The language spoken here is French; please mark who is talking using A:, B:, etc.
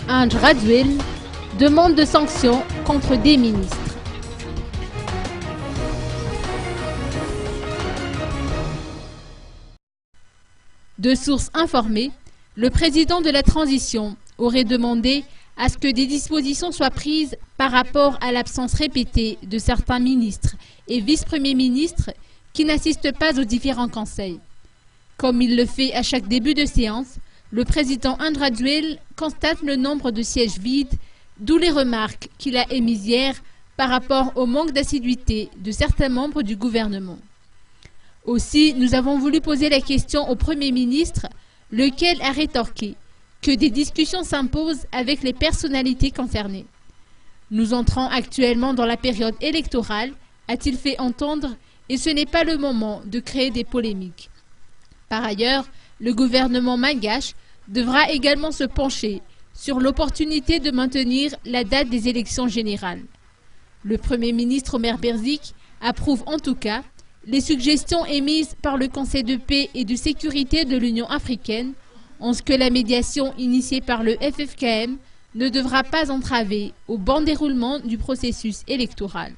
A: Andr Rajoelina demande de sanctions contre des ministres. De sources informées, le président de la transition aurait demandé à ce que des dispositions soient prises par rapport à l'absence répétée de certains ministres et vice-premiers ministres qui n'assistent pas aux différents conseils. Comme il le fait à chaque début de séance, le président Andr Rajoelina constate le nombre de sièges vides, d'où les remarques qu'il a émises hier par rapport au manque d'assiduité de certains membres du gouvernement. Aussi, nous avons voulu poser la question au Premier ministre, lequel a rétorqué que des discussions s'imposent avec les personnalités concernées. Nous entrons actuellement dans la période électorale, a-t-il fait entendre, et ce n'est pas le moment de créer des polémiques. Par ailleurs, le gouvernement malgache devra également se pencher sur l'opportunité de maintenir la date des élections générales. Le Premier ministre Omer Berzik approuve en tout cas les suggestions émises par le Conseil de paix et de sécurité de l'Union africaine en ce que la médiation initiée par le FFKM ne devra pas entraver au bon déroulement du processus électoral.